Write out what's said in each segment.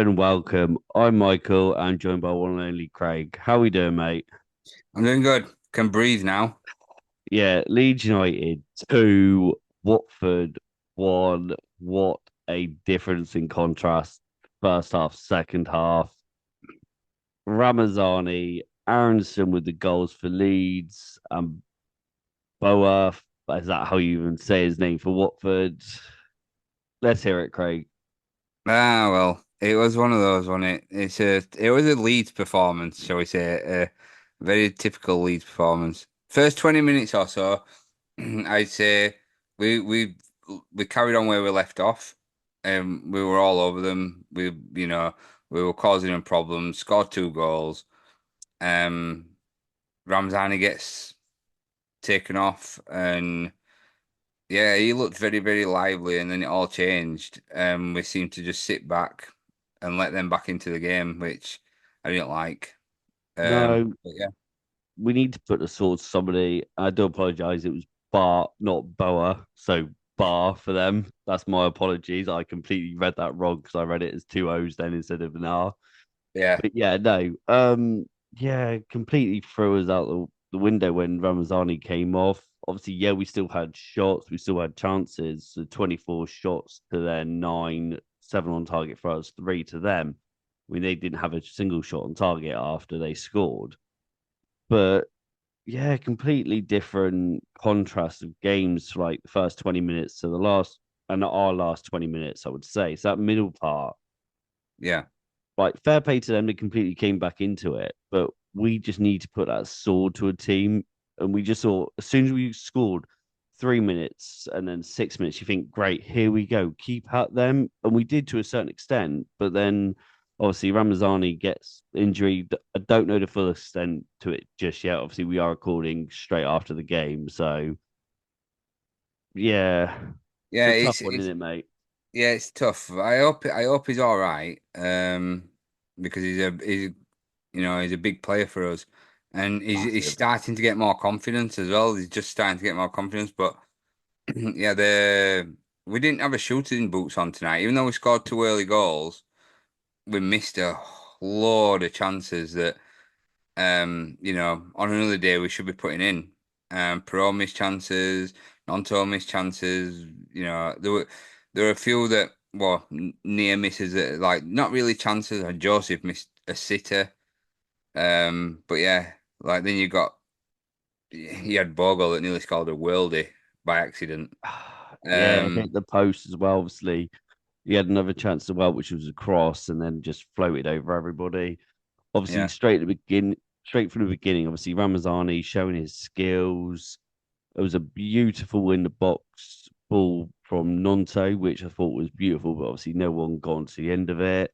and welcome. I'm Michael. I'm joined by one and only Craig. How we doing, mate? I'm doing good. Can breathe now. Yeah, Leeds United 2, Watford 1. What a difference in contrast. First half, second half. Ramazani, Aronson with the goals for Leeds, and Boa. Is that how you even say his name for Watford? Let's hear it, Craig. Well, it was one of those, wasn't it? It was a Leeds performance, shall we say? A very typical Leeds performance. First 20 minutes or so, I'd say we we we carried on where we left off. We were all over them. We were causing them problems. Scored two goals. Um, Ramzani gets taken off, and yeah, he looked very, very lively, and then it all changed. We seemed to just sit back and let them back into the game, which I didn't like. No, But yeah, we need to put the sword to somebody. I do apologize. It was Bar, not Boa. So Bar for them. That's my apologies. I completely read that wrong because I read it as two O's then instead of an R. yeah, But yeah, no. Yeah, completely threw us out the window when Ramazani came off. Obviously, yeah, we still had shots, we still had chances. So 24 shots to their nine, seven on target for us, three to them. I mean, they didn't have a single shot on target after they scored. But yeah, completely different contrast of games, like the first 20 minutes to the last, and our last 20 minutes, I would say. So that middle part, yeah, like fair play to them, they completely came back into it. But we just need to put that sword to a team. And we just saw, as soon as we scored 3 minutes and then 6 minutes, you think, great, here we go, keep at them. And we did to a certain extent. But then obviously Ramazani gets injury. I don't know the full extent to it just yet. Obviously, we are recording straight after the game. So yeah, it's yeah. a tough It's one, it's isn't it, mate? yeah, it's tough. I hope he's all right. Because he's a big player for us, and he's Massive. starting to get more confidence as well. He's just starting to get more confidence, but. Yeah, we didn't have a shooting boots on tonight. Even though we scored two early goals, we missed a load of chances that on another day we should be putting in. Pro missed chances, Nonto missed chances. There were a few that near misses that like not really chances. And Joseph missed a sitter. But yeah, like then you had Bogle that nearly scored a worldie by accident. Yeah, hit Um, the post as well. Obviously, he had another chance as well, which was a cross, and then just floated over everybody. Obviously, yeah. straight from the beginning. Obviously, Ramazani showing his skills. It was a beautiful in the box ball from Nonto, which I thought was beautiful, but obviously no one gone to the end of it.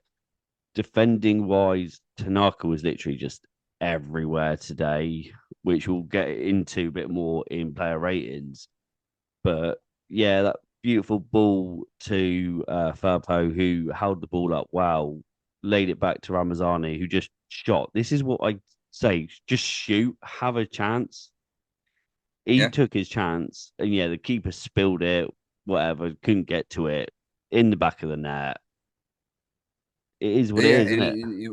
Defending wise, Tanaka was literally just everywhere today, which we'll get into a bit more in player ratings. But yeah, that beautiful ball to Firpo, who held the ball up well, laid it back to Ramazani, who just shot. This is what I say: just shoot, have a chance. He Yeah. took his chance, and yeah, the keeper spilled it. Whatever, couldn't get to it in the back of the net. It is what it Yeah, is, isn't it? it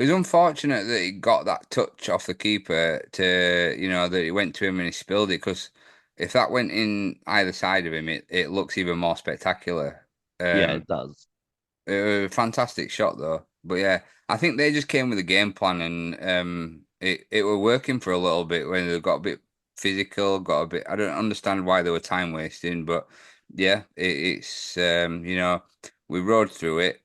was unfortunate that he got that touch off the keeper that he went to him and he spilled it because if that went in either side of him, it looks even more spectacular. Yeah, Um, it does. it was a fantastic shot though. But yeah, I think they just came with a game plan and it were working for a little bit when they got a bit physical, got a bit. I don't understand why they were time wasting, but yeah, it's we rode through it.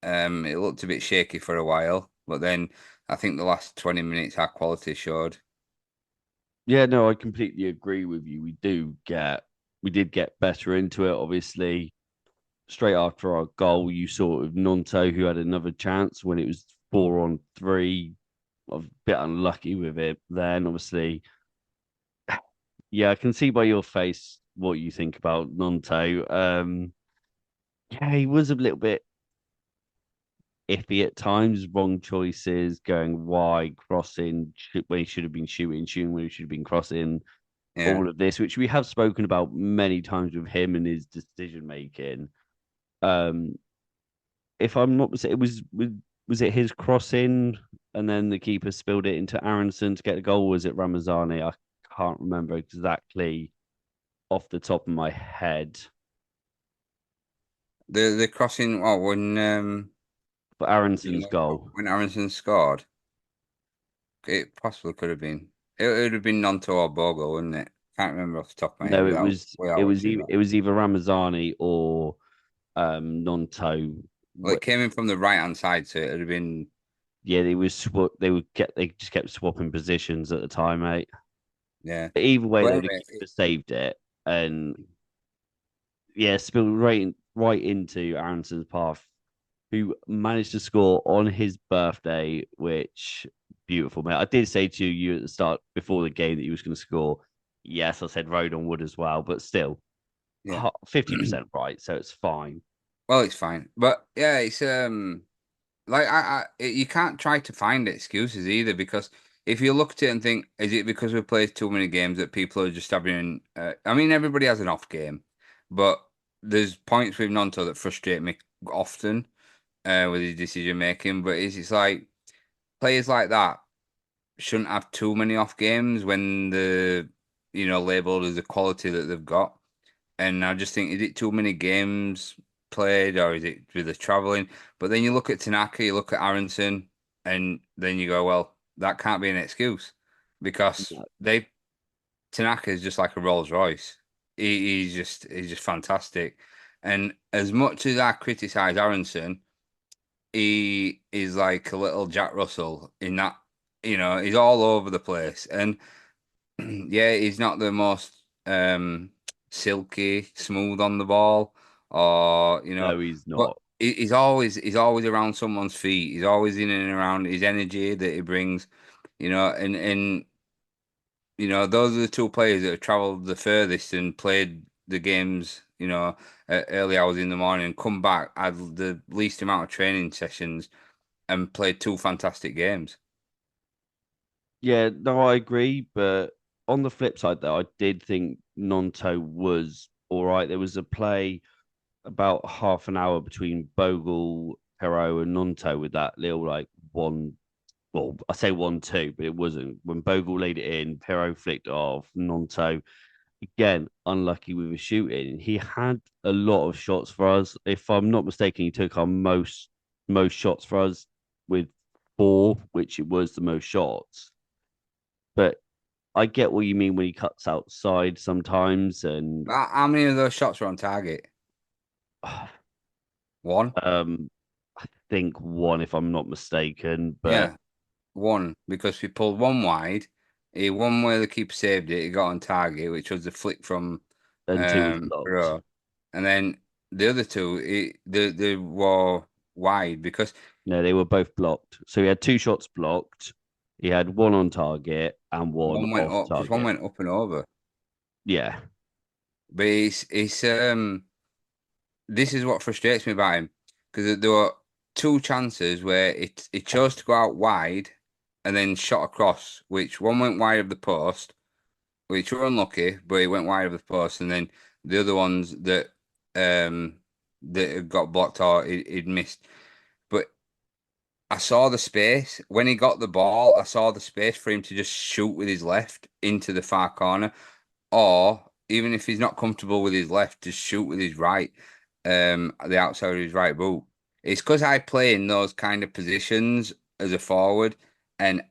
It looked a bit shaky for a while, but then I think the last 20 minutes our quality showed. Yeah, no, I completely agree with you. We did get better into it. Obviously, straight after our goal, you saw of Nonto who had another chance when it was 4-on-3. I was a bit unlucky with it then, obviously. Yeah, I can see by your face what you think about Nonto. Yeah, he was a little bit iffy at times, wrong choices, going wide, crossing when he should have been shooting when he should have been crossing, Yeah, all of this, which we have spoken about many times with him and his decision making. Um, if I'm not mistaken, was it his crossing and then the keeper spilled it into Aronson to get the goal? Was it Ramazani? I can't remember exactly off the top of my head. The crossing, oh, But Aronson's goal. when Aronson scored, it possibly could have been. It would have been Nonto or Bogle, wouldn't it? Can't remember off the top of my head No, without watching that. it was either Ramazani or Nonto. Well, it came in from the right hand side, so it would have been. Yeah, they just kept swapping positions at the time, mate. Yeah. But either way, But though, the anyway, keeper saved it, and yeah, spilled right into Aronson's path, who managed to score on his birthday, which beautiful, mate. I did say to you at the start before the game that he was going to score. Yes, I said Rodon would as well, but still, yeah. 50% right, so it's fine. Well, it's fine. But yeah, it's like you can't try to find excuses either because if you look at it and think, is it because we played too many games that people are just having? I mean, everybody has an off game, but there's points with Nonto that frustrate me often with his decision making. But it's like players like that shouldn't have too many off games when the labeled as the quality that they've got. And I just think, is it too many games played or is it with the traveling? But then you look at Tanaka, you look at Aronson, and then you go, well, that can't be an excuse because Tanaka is just like a Rolls Royce. He's just fantastic. And as much as I criticize Aronson, he is like a little Jack Russell in that, he's all over the place. And yeah, he's not the most silky, smooth on the ball, or No, he's but not. he's always around someone's feet. He's always in and around his energy that he brings, and those are the two players that have travelled the furthest and played the games, at early hours in the morning, come back, had the least amount of training sessions, and played two fantastic games. Yeah, no, I agree. But on the flip side, though, I did think Nonto was all right. There was a play about half an hour between Bogle, Perot, and Nonto with that little like one. Well, I say 1-2, but it wasn't. When Bogle laid it in, Perot flicked it off. Nonto again unlucky with his shooting. He had a lot of shots for us. If I'm not mistaken, he took our most shots for us with four, which it was the most shots. But I get what you mean when he cuts outside sometimes, and How many of those shots were on target? One. I think one, if I'm not mistaken, but Yeah, one because we pulled one wide. He one where the keeper saved it. He got on target, which was the flick from then two was blocked. Pro, and then the other two, they were wide because No, they were both blocked. So he had two shots blocked. He had one on target and one one went off up, just one target. went up and over. Yeah, But it's this is what frustrates me about him because there were two chances where it chose to go out wide and then shot across, which one went wide of the post, which were unlucky, but it went wide of the post, and then the other ones that had got blocked or he'd missed. But I saw the space when he got the ball. I saw the space for him to just shoot with his left into the far corner, or even if he's not comfortable with his left, just shoot with his right, the outside of his right boot. It's because I play in those kind of positions as a forward, and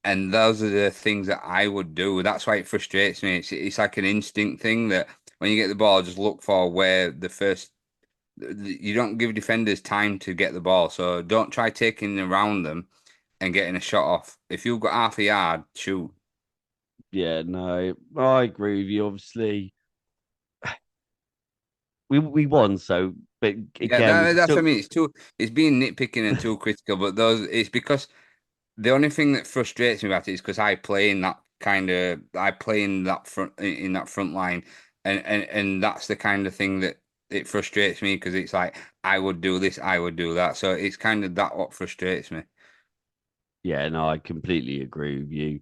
those are the things that I would do. That's why it frustrates me. It's like an instinct thing that when you get the ball, just look for where the first. You don't give defenders time to get the ball, so don't try taking around them and getting a shot off. If you've got half a yard, shoot. yeah, no, I agree with you. Obviously, we won, so but Yeah, again, we can that's what still I mean. It's being nitpicking and too critical, but it's because the only thing that frustrates me about it is because I play in that front line, and that's the kind of thing that it frustrates me because it's like I would do this, I would do that, so it's kind of that what frustrates me. yeah, no, I completely agree with you.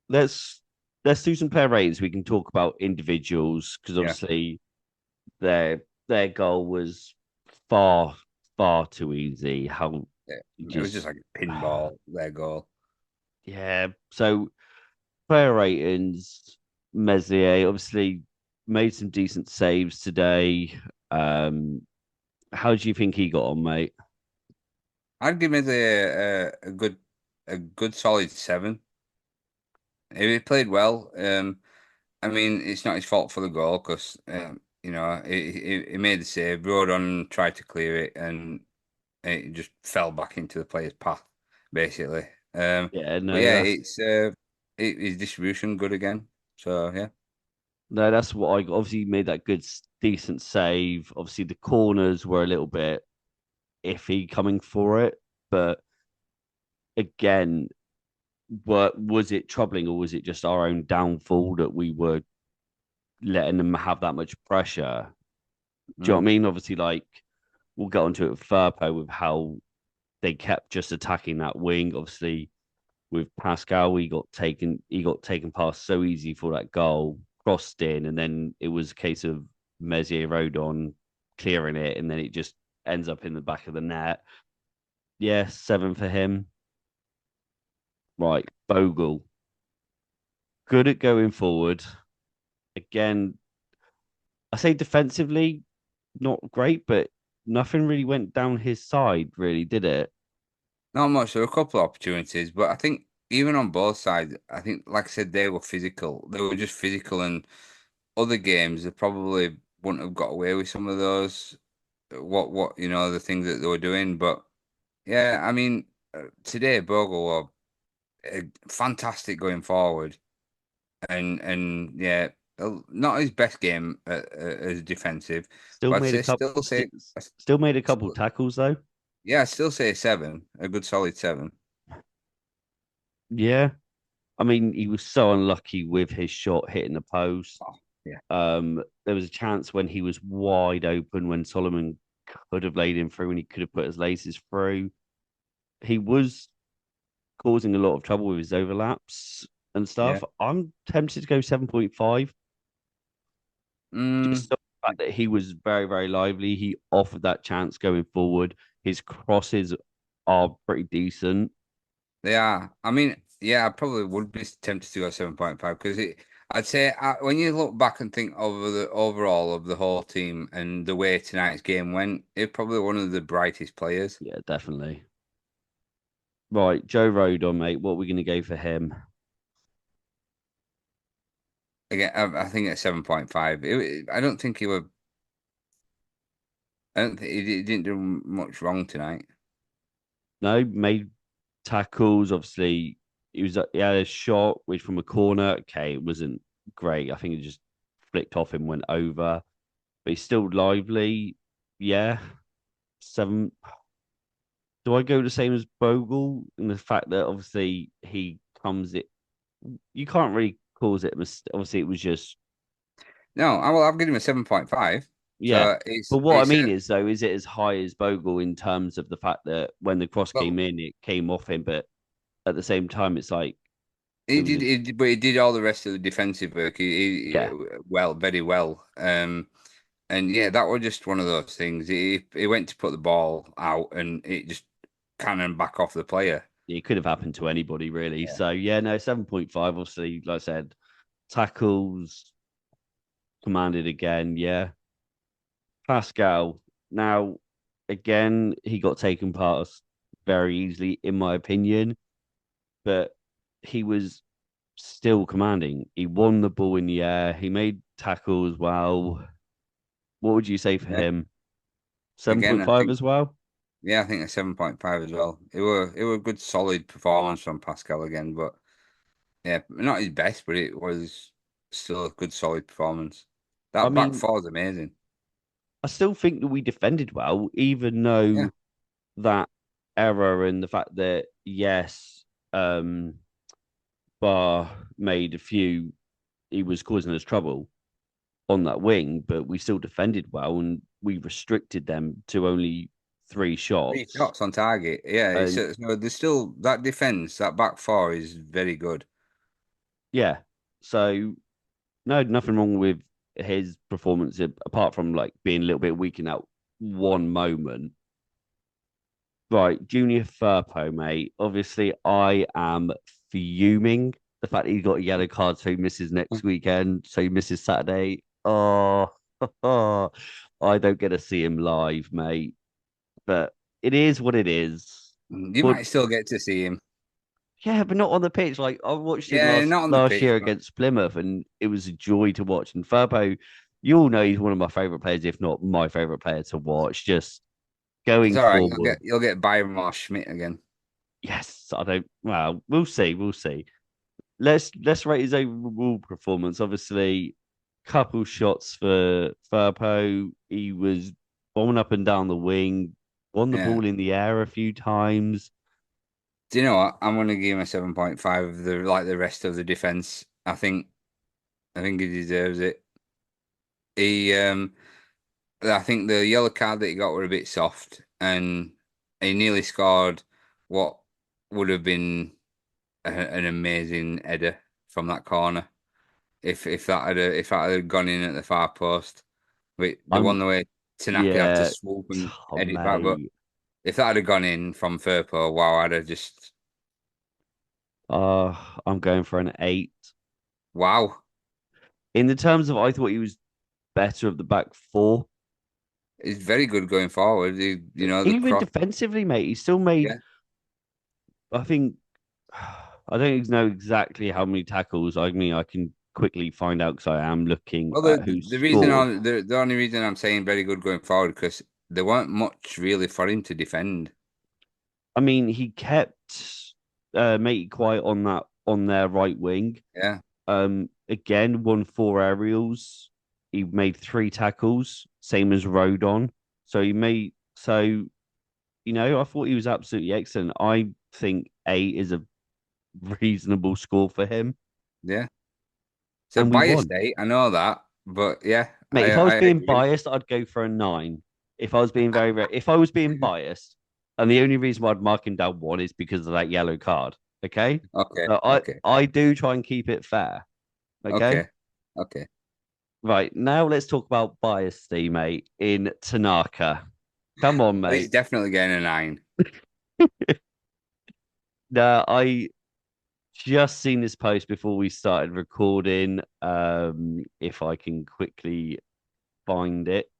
Let's let's do some player ratings. We can talk about individuals because Yeah, obviously their goal was far far too easy. How Yeah. It was just just like a pinball, their goal. yeah. So player ratings, Messier obviously made some decent saves today. Um, how do you think he got on, mate? I'd give it a good solid seven. He played well. I mean, it's not his fault for the goal because he made the save, rode on, and tried to clear it, and it just fell back into the player's path, basically. Yeah, But no, yeah, that's his distribution good again. So yeah. no, that's what I got. Obviously, he made that good, decent save. Obviously, the corners were a little bit iffy coming for it, but again, was it troubling or was it just our own downfall that we were letting them have that much pressure? Do you know what I Mm. mean? Obviously, like we'll get onto it with Firpo with how they kept just attacking that wing. Obviously, with Pascal, he got taken past so easy for that goal, crossed in, and then it was a case of Messier Rodon clearing it, and then it just ends up in the back of the net. Yeah, seven for him. Right, Bogle, good at going forward. Again, I say defensively, not great, but nothing really went down his side, really, did it? Not much. There were a couple of opportunities, but I think even on both sides, I think, like I said, they were physical. They were just physical, and other games they probably wouldn't have got away with some of those. What the things that they were doing, but yeah, I mean, today Bogle were fantastic going forward, and yeah, not his best game as defensive, Still but made a couple. Still made a couple tackles though. yeah, I still say seven, a good solid seven. Yeah, I mean, he was so unlucky with his shot hitting the post. Oh, yeah. There was a chance when he was wide open when Solomon could have laid him through and he could have put his laces through. He was causing a lot of trouble with his overlaps and Yeah. stuff. I'm tempted to go 7.5. Mm, Just the fact that he was very, very lively. He offered that chance going forward. His crosses are pretty decent. they are. I mean, yeah, I probably would be tempted to go 7.5 because I'd say when you look back and think over the overall of the whole team and the way tonight's game went, it's probably one of the brightest players. Yeah, definitely. Right, Joe Rodon, mate. What are we going to go for him? Again, I think at 7.5. I don't think he were. I don't think he didn't do much wrong tonight. No, made tackles. Obviously, he had a shot which from a corner. Okay, it wasn't great. I think it just flicked off and went over. But he's still lively. Yeah, seven. Do I go the same as Bogle in the fact that obviously he comes it? You can't really cause it. Obviously, it was just No, I'll give him a 7.5. yeah. So But what I it's mean is though, is it as high as Bogle in terms of the fact that when the cross came well, in, it came off him, but at the same time, it's like it he was did, just but he did all the rest of the defensive work. yeah. Well, very well. And yeah, that was just one of those things. He went to put the ball out, and it just cannon back off the player. It could have happened to anybody really. Yeah. So yeah, no, 7.5. Obviously, like I said, tackles commanded again. Yeah, Pascal. Now, again, he got taken past very easily, in my opinion, but he was still commanding. He won the ball in the air. He made tackles well. What would you say for Yeah. him? Again, I 7.5 think as well? yeah, I think a 7.5 as well. It were a good solid performance from Pascal again, but yeah, not his best, but it was still a good solid performance. I That back mean, four is amazing. I still think that we defended well, even Yeah. though that error and the fact that, yes, Barr made a few, he was causing us trouble on that wing, but we still defended well and we restricted them to only three Three shots. shots on target. Yeah, And no, there's still that defense, that back four is very good. yeah, so no, nothing wrong with his performance apart from like being a little bit weak in that one moment. Right, Junior Firpo, mate. Obviously, I am fuming. The fact that he got a yellow card, so he misses next weekend, so he misses Saturday. Oh, I don't get to see him live, mate. But it is what it is. You But might still get to see him. yeah, but not on the pitch. Like I watched him Yeah, not on the last pitch, year but against Plymouth, and it was a joy to watch. And Firpo, you all know he's one of my favorite players, if not my favorite player to watch. Just it's going all right. forward. You'll get Byron or Schmidt again. Yes, I don't. Well, we'll see. We'll see. Let's rate his overall performance. Obviously, couple shots for Firpo. He was bombing up and down the wing, won the Yeah. ball in the air a few times. Do you know what? I'm gonna give him a 7.5 of the like the rest of the defense. I think he deserves it. He I think the yellow card that he got were a bit soft, and he nearly scored what would have been an amazing header from that corner if that had gone in at the far post. But the I'm one the way Tanaka had to yeah, swoop and oh, head it back, but mate. if that had gone in from Firpo, wow, I'd have just Uh, I'm going for an 8. wow. In the terms of, I thought he was better of the back four. He's very good going forward. The Even cross, defensively, mate, he still made. yeah. I think I don't know exactly how many tackles. I mean, I can quickly find out because I am looking Well, at who the reason scored. the only reason I'm saying very good going forward because there weren't much really for him to defend. I mean, he kept Matey quiet on that on their right wing. Yeah, Again, won 4 aerials. He made 3 tackles, same as Rodon. So he made so I thought he was absolutely excellent. I think 8 is a reasonable score for him, yeah. So and we bias won. state, I know that, but yeah, Mate, if I I was being agree. biased, I'd go for a 9. If I was being if I was being biased, and the only reason why I'd mark him down 1 is because of that yellow card. Okay, Okay, so I okay, I do try and keep it fair. Okay, okay, okay. right now let's talk about bias, mate. In Tanaka, come on, Well, he's mate. definitely getting a 9. Now I just seen this post before we started recording. If I can quickly find it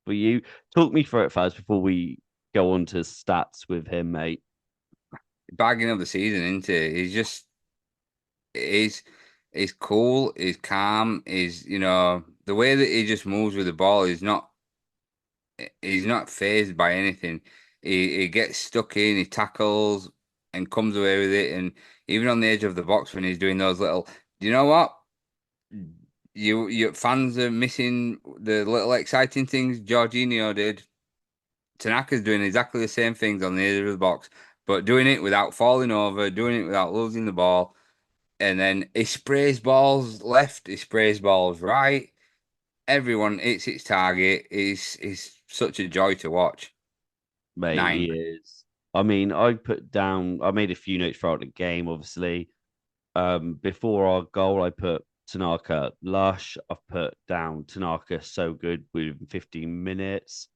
for you, talk me through it first before we go on to stats with him, mate. Bagging of the season, isn't he? He's he's cool, he's calm, the way that he just moves with the ball is not he's not phased by anything. He gets stuck in, he tackles and comes away with it. And even on the edge of the box when he's doing those little, you know what? You fans are missing the little exciting things Jorginho did. Tanaka's doing exactly the same things on the edge of the box, but doing it without falling over, doing it without losing the ball. And then he sprays balls left, he sprays balls right. Everyone hits its target. Is such a joy to watch. Mate, he 9. is. I mean, I made a few notes throughout the game, obviously. Before our goal, I put Tanaka lush. I've put down Tanaka so good within 15 minutes.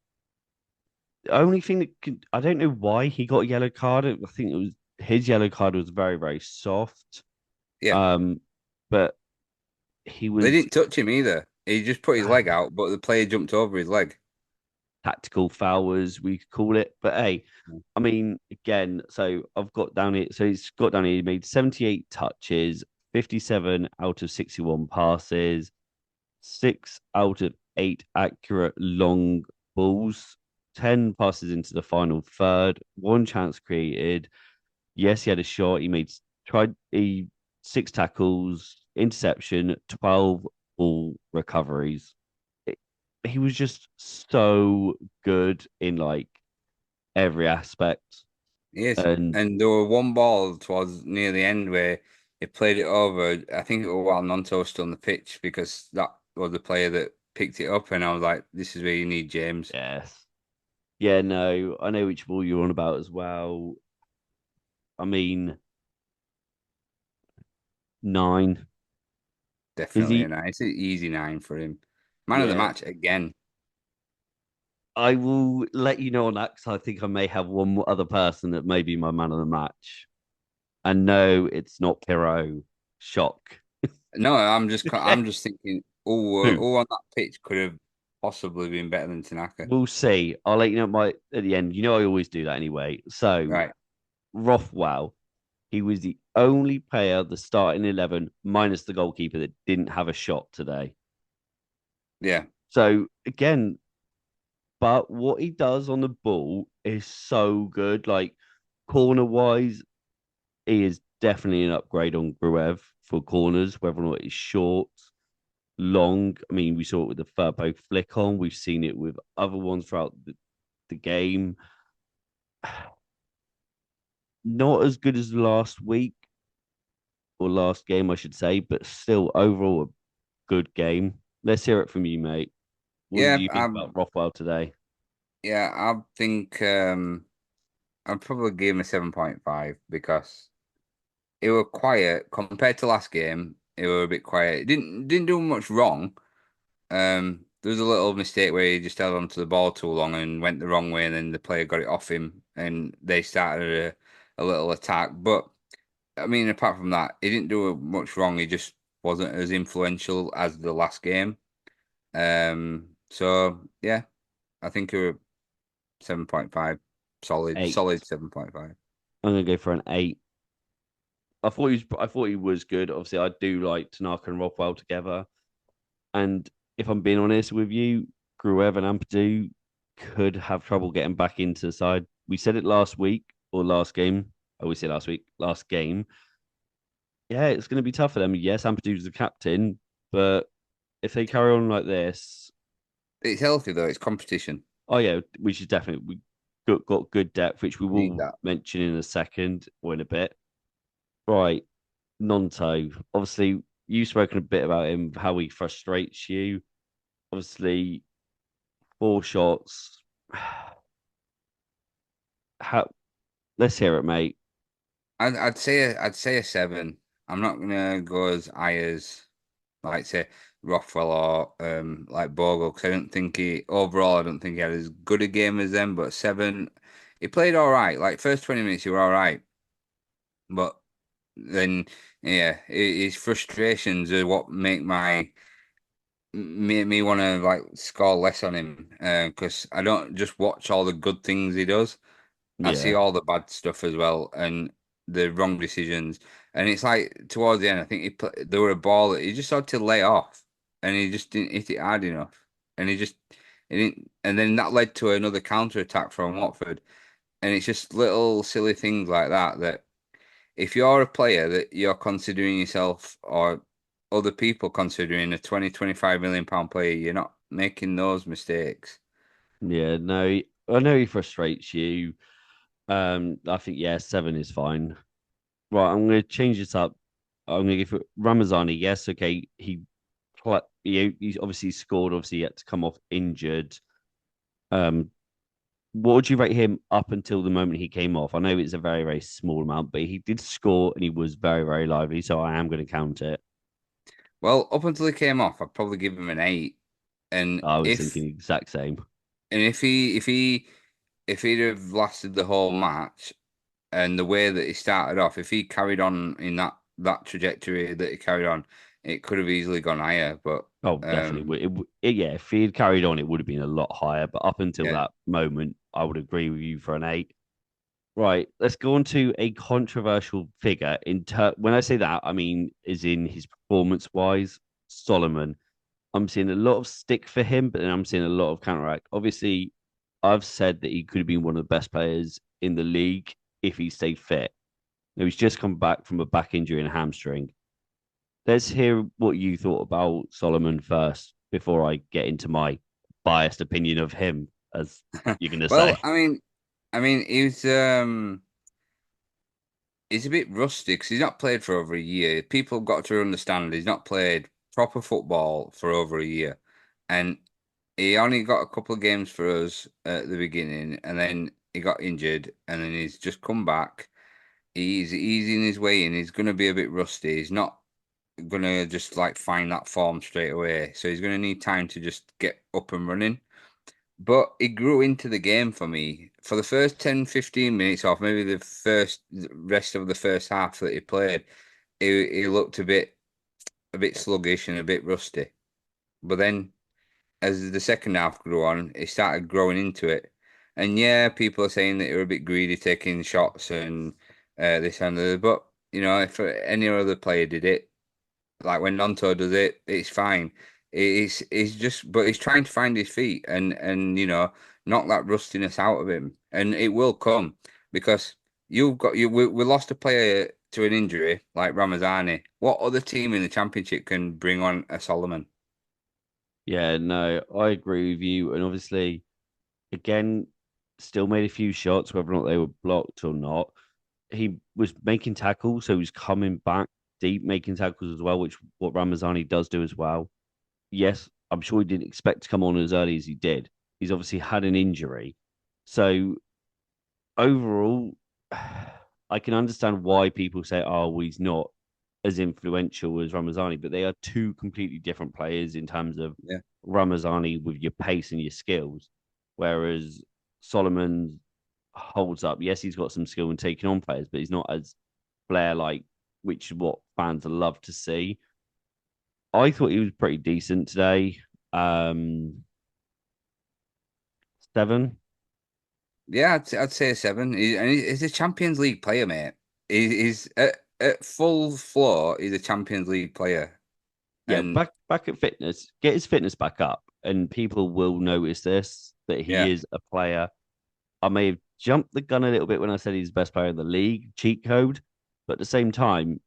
The only thing I don't know why he got a yellow card. I think it was his yellow card was very, very soft. Yeah, Um, but he they was didn't touch him either. He just put his leg out, but the player jumped over his leg. tactical foul, as we could call it. But hey, I mean, again, so I've got down here. So he's got down here. He made 78 touches, 57 out of 61 passes, 6 out of 8 accurate long balls, 10 passes into the final third, 1 chance created. Yes, he had a shot. He 6 tackles, interception, 12 ball recoveries. It, he was just so good in like every aspect. Yes, And and there were one ball towards near the end where he played it over. I think it was while Nonto was still on the pitch because that was the player that picked it up, and I was like, "This is where you need James." yes, yeah, no, I know which ball you're on about as well. I mean, 9. Is Definitely a he? 9. It's an easy 9 for him. Man of the Yeah, match again. I will let you know on that because I think I may have one more other person that may be my man of the match. And no, it's not Pirou. Shock. No, I'm just thinking, Who? oh, on that pitch could have possibly been better than Tanaka. We'll see. I'll let you know my at the end. You know I always do that anyway. So Right. Rothwell, he was the only player, the starting 11, minus the goalkeeper, that didn't have a shot today. Yeah. So again, but what he does on the ball is so good. Like corner wise, he is definitely an upgrade on Gruev for corners, whether or not it's short, long. I mean, we saw it with the Furbo flick on. We've seen it with other ones throughout the game. Not as good as last week or last game, I should say, but still overall a good game. Let's hear it from you, mate. What did Yeah, you think about Rothwell today? I think I'd probably give him a 7.5 because it were quiet compared to last game. It were a bit quiet. It didn't do much wrong. There was a little mistake where he just held onto the ball too long and went the wrong way, and then the player got it off him, and they started a little attack. But I mean, apart from that, he didn't do much wrong. He just wasn't as influential as the last game. So yeah, I think it were 7.5, Eight. solid 7.5. I'm gonna go for an eight. I thought he was good. Obviously, I do like Tanaka and Rothwell together. And if I'm being honest with you, Gruev and Ampadu could have trouble getting back into the side. We said it last week or last game. I always say last week, last game. Yeah, it's going to be tough for them. Yes, Ampadu's the captain, but if they carry on like this, It's healthy though. It's competition. oh yeah, we should definitely we got good depth, which we Need will that. mention in a second or in a bit. Right, Nonto. Obviously, you've spoken a bit about him, how he frustrates you. Obviously, four shots. How? Let's hear it, mate. I'd say a 7. I'm not gonna go as high as like say Rothwell or like Bogle because I don't think he overall I don't think he had as good a game as them. But 7, he played all right. Like first 20 minutes, he were all right, but then yeah, his frustrations are what make me want to like score less on him because I don't just watch all the good things he does. I see Yeah, all the bad stuff as well and the wrong decisions. And it's like towards the end, I think there were a ball that he just had to lay off, and he just didn't hit it hard enough, and he didn't. And then that led to another counter attack from Watford, and it's just little silly things like that that if you're a player that you're considering yourself or other people considering a 25 million pound player, you're not making those mistakes. yeah. No, I know he frustrates you. I think yeah, seven is fine. Right, I'm going to change this up. I'm going to give it Ramazani. Yes, okay. He's obviously scored. Obviously, he had to come off injured. Um, what would you rate him up until the moment he came off? I know it's a very, very small amount, but he did score and he was very, very lively. So I am going to count it. Well, up until he came off, I'd probably give him an 8. And I was thinking if the exact same. and if he'd have lasted the whole match and the way that he started off, if he carried on in that trajectory that he carried on, it could have easily gone higher. But Oh, definitely. um, Yeah, if he had carried on, it would have been a lot higher. But up until yeah. that moment, I would agree with you for an eight. Right, let's go on to a controversial figure. When I say that, I mean is in his performance wise. Solomon, I'm seeing a lot of stick for him, but then I'm seeing a lot of counteract. Obviously, I've said that he could have been one of the best players in the league if he stayed fit. Now, he's just come back from a back injury and a hamstring. Let's hear what you thought about Solomon first before I get into my biased opinion of him, as you're going to say. Well, I mean, he's a bit rusty because he's not played for over a year. People have got to understand he's not played proper football for over a year, and he only got a couple of games for us at the beginning, and then he got injured, and then he's just come back. He's easing his way in. He's going to be a bit rusty. He's not going to just like find that form straight away. So he's going to need time to just get up and running. but it grew into the game for me. For the first 10, 15 minutes off, maybe the first rest of the first half that he played, he looked a bit sluggish and a bit rusty. But then as the second half grew on, he started growing into it. And yeah, people are saying that he were a bit greedy taking shots and this and that. But if any other player did it, like when Nonto does it, it's fine. It's just, but he's trying to find his feet and knock that rustiness out of him, and it will come because we lost a player to an injury like Ramazani. What other team in the championship can bring on a Solomon? Yeah, no, I agree with you. And obviously, again, still made a few shots, whether or not they were blocked or not. He was making tackles, so he was coming back deep, making tackles as well, which what Ramazani does do as well. Yes, I'm sure he didn't expect to come on as early as he did. He's obviously had an injury. So overall, I can understand why people say, oh, well, he's not as influential as Ramazani, but they are two completely different players in terms of Yeah. Ramazani with your pace and your skills, whereas Solomon holds up. Yes, he's got some skill in taking on players, but he's not as Flair like, which is what fans love to see. I thought he was pretty decent today. Um, 7. Yeah, I'd say a seven. And he's a Champions League player, mate. He's at full floor. He's a Champions League player, Yeah, and back at fitness, get his fitness back up, and people will notice this that he yeah, is a player. I may have jumped the gun a little bit when I said he's the best player in the league, cheat code, but at the same time,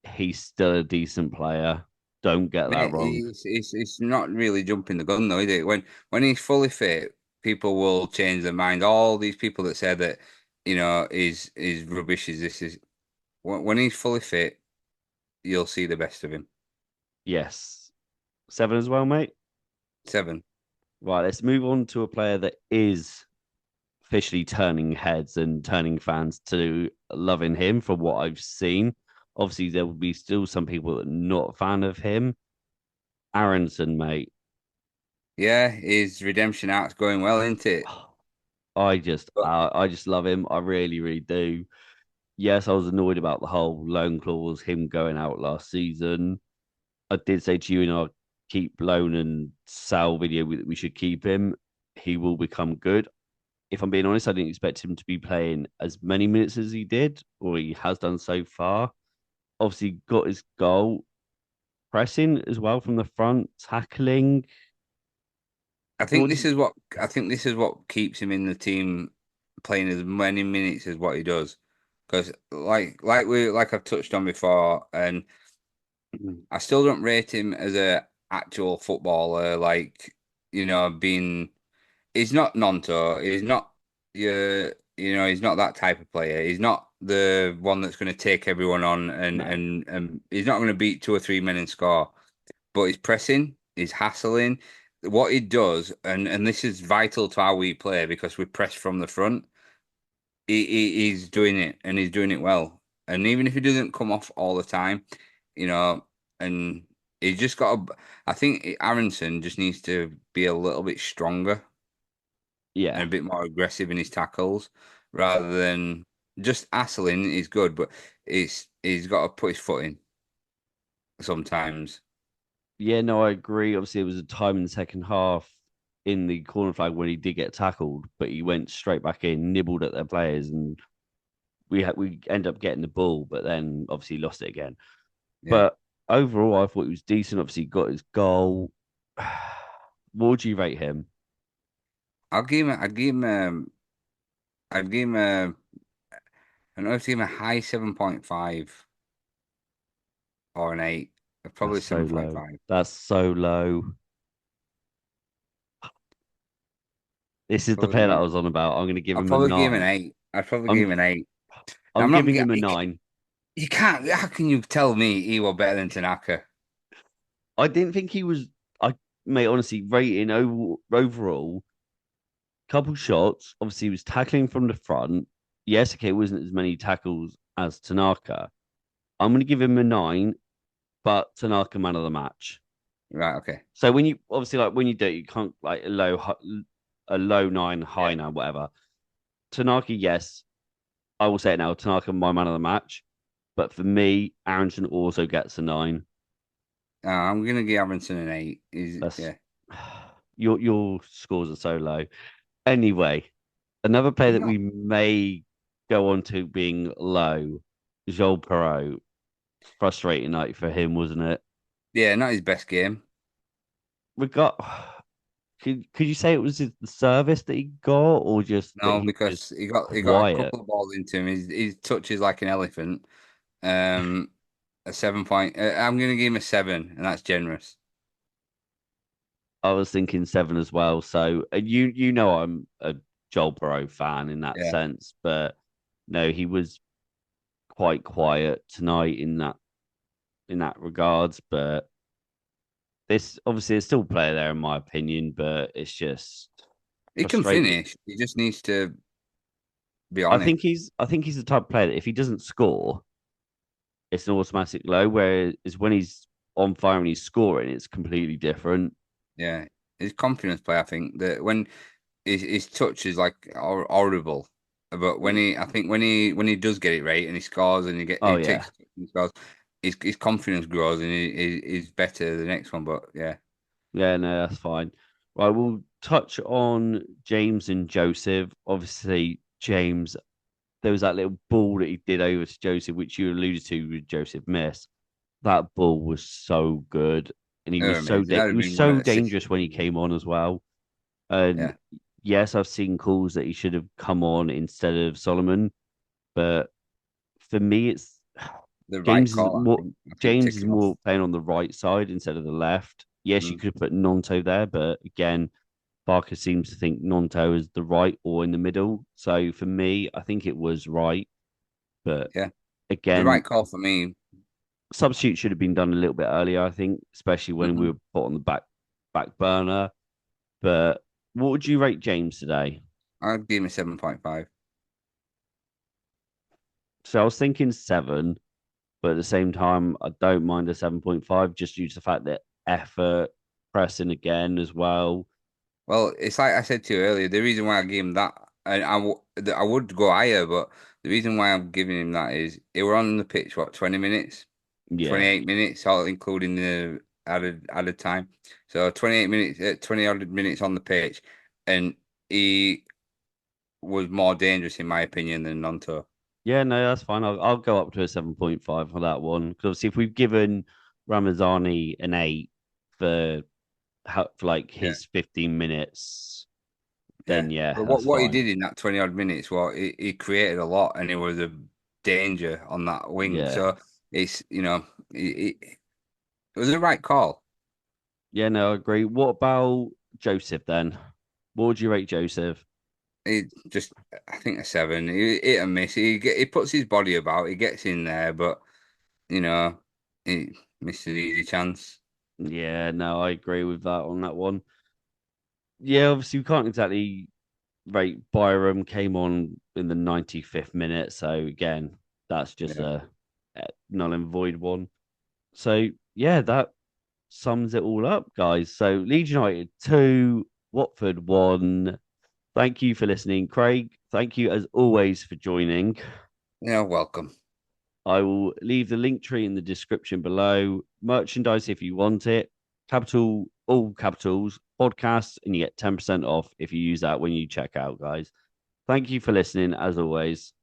he's still a decent player. Don't get that mate, wrong. he's not really jumping the gun though, is it? When he's fully fit, people will change their mind. All these people that say that is rubbish. Is this is when he's fully fit, you'll see the best of him. Yes, 7 as well, mate. Seven. Right, let's move on to a player that is officially turning heads and turning fans to loving him from what I've seen. Obviously, there will be still some people that are not a fan of him. Aronson, mate. Yeah, his redemption arc's going well, isn't it? But I just love him. I really, really do. Yes, I was annoyed about the whole loan clause, him going out last season. I did say to you in our keep loan and sell video that we should keep him. He will become good. If I'm being honest, I didn't expect him to be playing as many minutes as he did, or he has done so far. Obviously, got his goal, pressing as well from the front, tackling. What do you, I think this is what keeps him in the team playing as many minutes as what he does. Because like I've touched on before, and I still don't rate him as a actual footballer. Like being he's not Nonto. He's not he's not that type of player. He's not the one that's going to take everyone on no? and he's not going to beat two or three men and score. But he's pressing, he's hassling. What he does, and this is vital to how we play because we press from the front. He's doing it, and he's doing it well. And even if he doesn't come off all the time, you know, and he's just got a. I think Aronson just needs to be a little bit stronger and Yeah, a bit more aggressive in his tackles, rather than just hassling. Is good, but he's got to put his foot in sometimes. yeah, no, I agree. Obviously, it was a time in the second half in the corner flag when he did get tackled, but he went straight back in, nibbled at their players, and we end up getting the ball, but then obviously lost it again. Yeah. But overall, I thought he was decent. Obviously, got his goal. What would you rate him? I'd give him a, I don't know if to give him a high 7.5 or an 8. That's Probably so low. 7.5. That's so low. This is the Probably player that I give was on about. I'm going to give I'll him a probably give him an 9. 8. I'd probably I'm give him an 8. Now, I'm giving him a 9. you can't, how can you tell me he was better than Tanaka? I didn't think he was. I Mate, honestly, rating overall, couple shots. Obviously, he was tackling from the front. Yes, okay, it wasn't as many tackles as Tanaka. I'm going to give him a 9, but Tanaka man of the match. Right, okay. So when you obviously like when you do it, you can't like low. a low nine, high Yeah. nine, whatever. Tanaka, yes, I will say it now. Tanaka, my man of the match. But for me, Aronson also gets a nine. I'm gonna give Aronson an 8. Is That's yeah. your scores are so low. Anyway, another player that No. we may go on to being low, Joel Perot. Frustrating night for him, wasn't it? Yeah, not his best game. We got. Could you say it was the service that he got, or just that No, he was just because he got a quiet? couple of balls into him. His touch is like an elephant. Um, a 7 point. I'm gonna give him a 7, and that's generous. I was thinking seven as well. So you know I'm a Joel Burrow fan in that Yeah, sense, but no, he was quite quiet tonight in that regards. But this obviously is still a player there in my opinion, but it's just he can frustrating. finish. He just needs to be on it. I think he's the type of player that if he doesn't score, it's an automatic low. Whereas when he's on fire and he's scoring, it's completely different. Yeah, his confidence play. I think that when his touch is like horrible, but I think when he does get it right and he scores and Oh he yeah, takes and scores, his confidence grows and he's better the next one. But yeah, yeah, no, that's fine. Right, we'll touch on James and Joseph. Obviously, James, there was that little ball that he did over to Joseph, which you alluded to with Joseph Miss. That ball was so good, and they're amazing. That would he have was been one of so the assists. dangerous when he came on as well. And Yeah, yes, I've seen calls that he should have come on instead of Solomon, but for me, it's the right James is call. more I think James is taking off. more playing on the right side instead of the left. Yes, you Mm, could put Nonto there, but again, Barker seems to think Nonto is the right or in the middle. So for me, I think it was right. But yeah, the again, right call for me. substitute should have been done a little bit earlier, I think, especially when we Hmm. were put on the back burner. But what would you rate James today? I'd give him a 7.5. So I was thinking seven, but at the same time, I don't mind a 7.5 just due to the fact that effort, pressing again as well. Well, it's like I said to you earlier. The reason why I gave him that, and I would go higher, but the reason why I'm giving him that is he were on the pitch what 20 minutes, Yeah. 28 minutes, all including the added time. So 28 minutes, 20 odd minutes on the pitch, and he was more dangerous in my opinion than Nonto. Yeah, no, that's fine. I'll go up to a 7.5 for that one. Because obviously, if we've given Ramazani an 8 for, for like Yeah, his 15 minutes, yeah. then yeah, But that's what he fine. did in that 20 odd minutes, well, he created a lot, and he was a danger on that wing. Yeah. So it's it was the right call. Yeah, no, I agree. What about Joseph then? What would you rate Joseph? He just, I think a 7. He hit and miss. He puts his body about. He gets in there, but you know, he missed an easy chance. Yeah, no, I agree with that on that one. Yeah, obviously, we can't exactly rate Byram came on in the 95th minute. So again, that's just Yeah, a null and void one. So yeah, that sums it all up, guys. So Leeds United 2, Watford 1. Thank you for listening, Craig. Thank you as always for joining. yeah. Welcome. I will leave the link tree in the description below. Merchandise if you want it. Capital, all capitals, podcasts, and you get 10% off if you use that when you check out, guys. Thank you for listening, as always.